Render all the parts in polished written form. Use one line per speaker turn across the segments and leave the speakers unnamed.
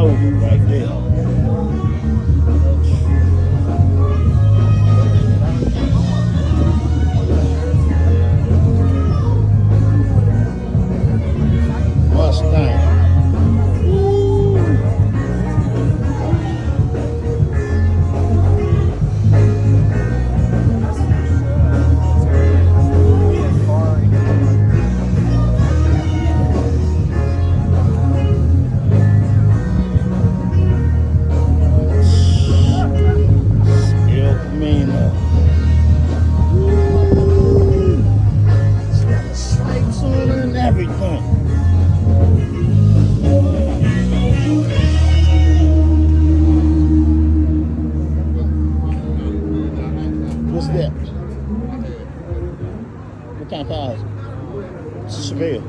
Nova right there. Mustang. El Camino. It's got the stripes on it and everything. What's that? What kind of car is it? It's a Chevelle.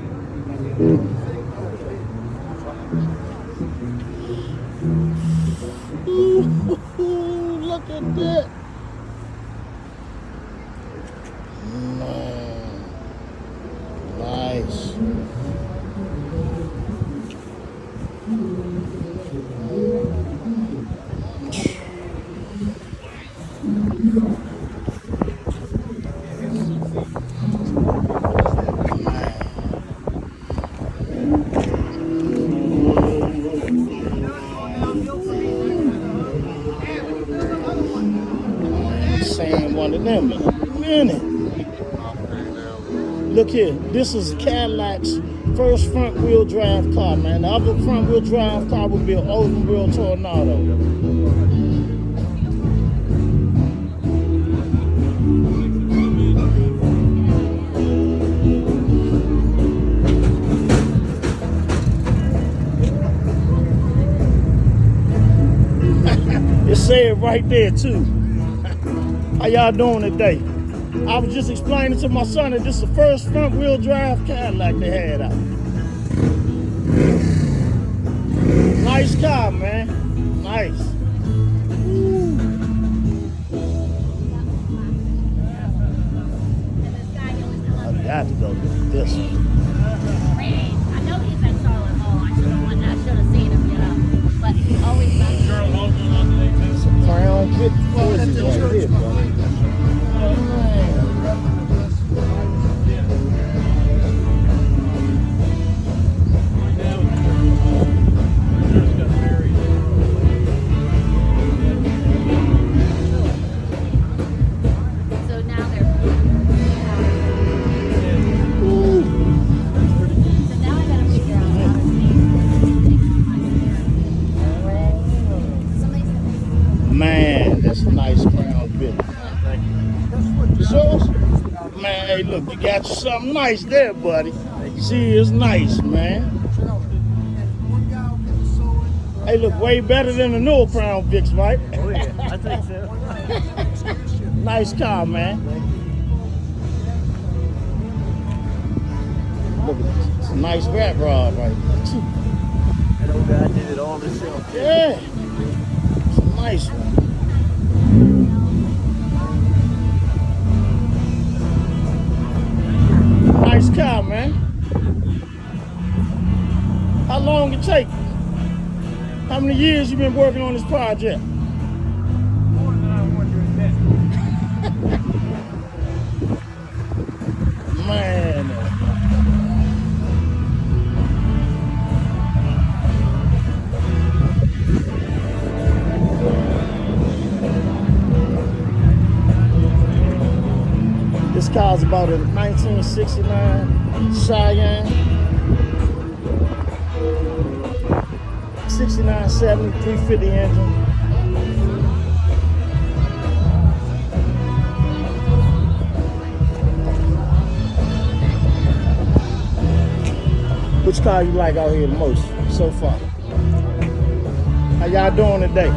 Ooh, look at that. Man. Nice. Same one of them in a minute. Look here, this is Cadillac's first front wheel drive car, man. The other front wheel drive car would be an open wheel Tornado. It said right there too. How y'all doing today? I was just explaining to my son that this is the first front wheel drive Cadillac they had out. Nice car, man. Nice. Ooh. I got to go look at this one.
I know he's at Charlotte Hall. I should have seen him, you know. But he always does.
It's a Crown Vic. What is it right here, buddy?
So now they're. So now I gotta figure out how to
Man, that's a nice Crown Vic. So, man, hey, look, you got you something nice there, buddy. See, it's nice, man. Hey, look, way better than the newer Crown Vics, right?
Oh yeah, I think so.
Nice car, man. Look at this. It's a nice rat rod right there, too.
That old guy did it all himself.
Yeah. It's a nice one. Nice car, man. How long it take? How many years you been working on this project?
More than I wonder at that.
Man. This car's about a 1969 Cheyenne. 69, 70, 350 engine. Which car you like out here the most so far? How y'all doing today?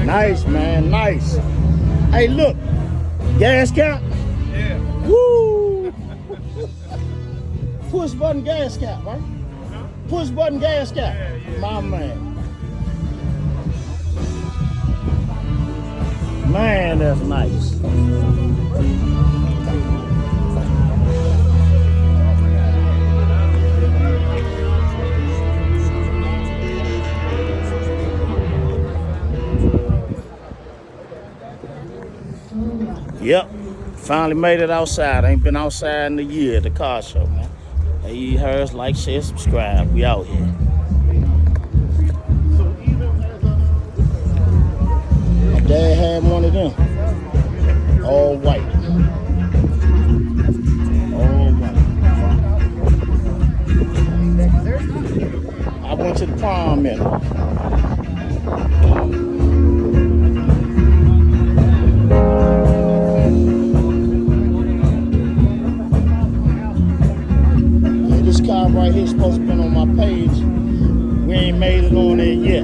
Nice, man. man, nice. Hey, look, gas cap.
Yeah.
Woo! Push button gas cap, right? Push button gas cap.
Yeah.
My man. Man, that's nice. Yep, finally made it outside. Ain't been outside in a year at the car show, man. Hey, you heard us, like, share, subscribe. We out here. My dad had one of them. All white. All white. I went to the prom in it. This car right here is supposed to be on my page. We ain't made it on there yet.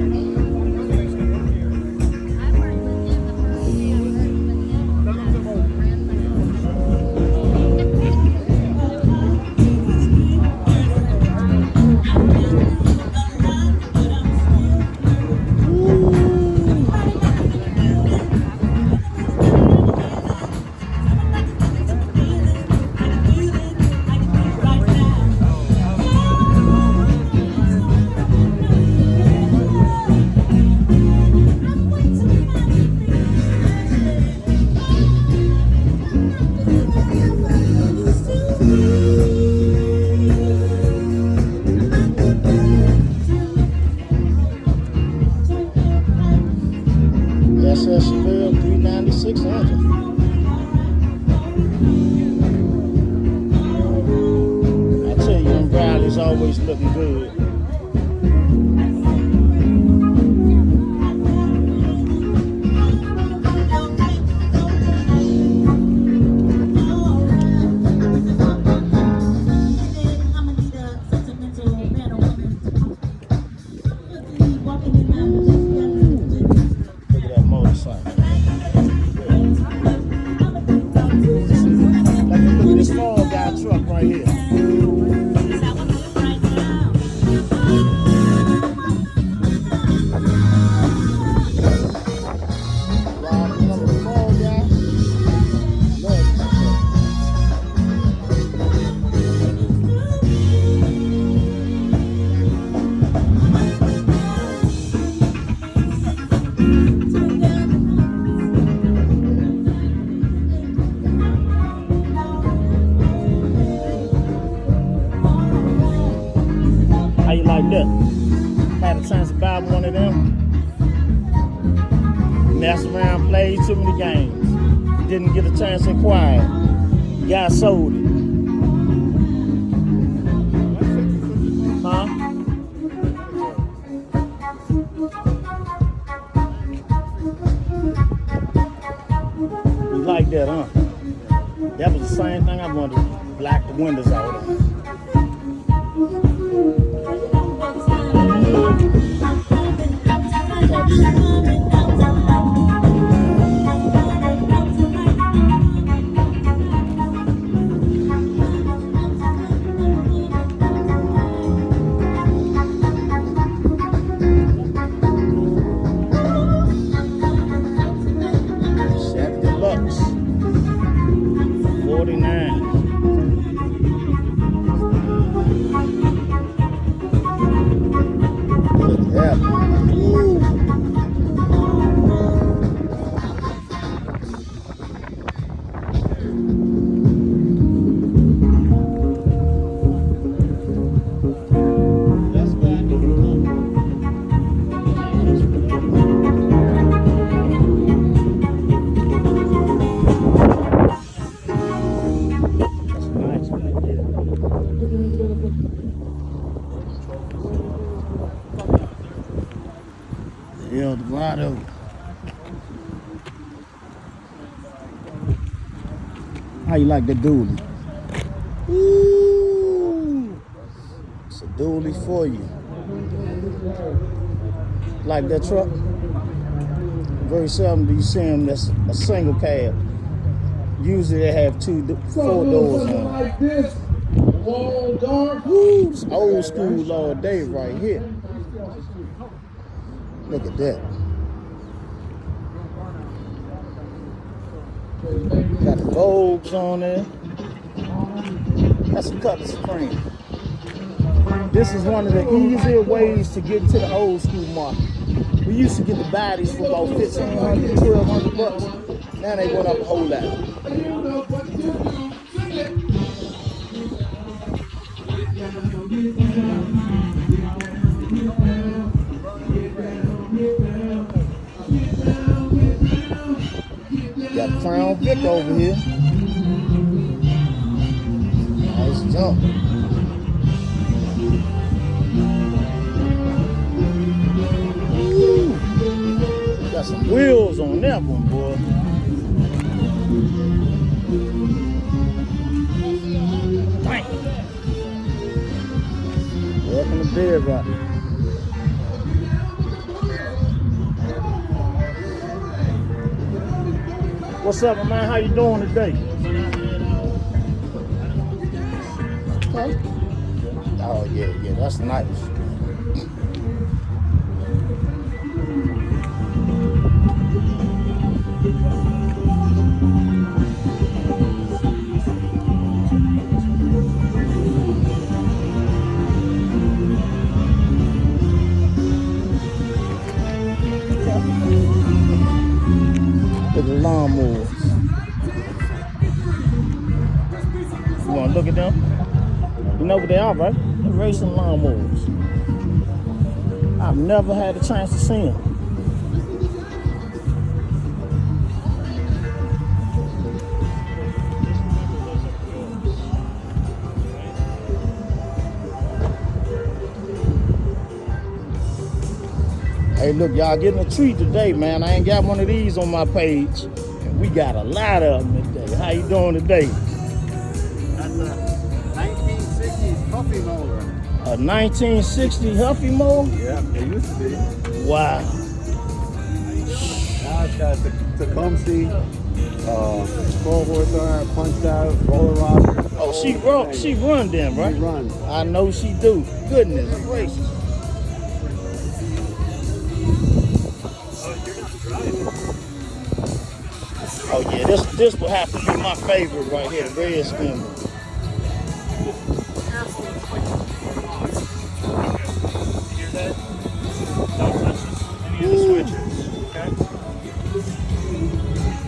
SS Chevelle 396 engine. I tell you, them Riley's always looking good. Look at that motorcycle. Like, look at this Fall Guy truck right here. Rob, remember the Fall Guy? Love this truck. How you like that? Had a chance to buy one of them. Mess around, played too many games. Didn't get a chance to acquire it. Guy sold it. Huh? You like that, huh? That was the same thing I wanted to black the windows out of. Chevy Deluxe 49. Look at that. Ooh. That's right. That's nice right there. The Eldorado. How you like the dually? Ooh, it's a dually for you. Like that truck? Very seldom do you see them that's a single cab. Usually they have four doors on.
Like this, wall dark.
Woo, it's old school all day right here. Look at that. Got the Vogues on there. That's a cut of screen. This is one of the easier ways to get to the old school market. We used to get the bodies for about $1,500, $1,200. Now they went up a whole lot. Got Crown Vic over here. Nice jump. Woo. Got some wheels on that one, boy. Bang. Welcome to Bear Rock. What's up, man? How you doing today? Huh? Oh yeah, that's nice. Look at the lawnmowers. You want to look at them? You know what they are, right? They're racing lawnmowers. I've never had a chance to see them. Hey, look, y'all getting a treat today, man. I ain't got one of these on my page. And we got a lot of them today. How you doing today?
That's a 1960s puppy mower.
A 1960 Huffy mower?
Yeah, it used to be.
Wow.
Now it's got the Tecumseh, 12 horsepower, punched out, roller rocker.
Oh, she run them, right?
She runs.
I know she do. Goodness gracious. Oh yeah, this will have to be my favorite right here, the red skin.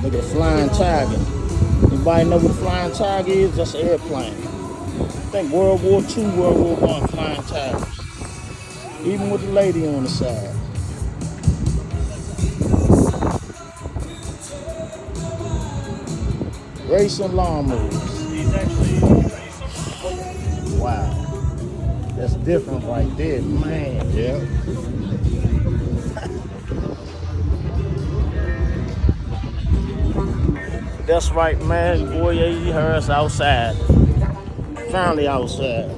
Look at the Flying Tiger. Anybody know what the Flying Tiger is? That's an airplane. I think World War II, World War I Flying Tigers. Even with the lady on the side. Racing lawnmowers. Wow. That's different right there, man.
Yeah.
That's right, man. Boy, yeah, you heard us outside. Finally outside.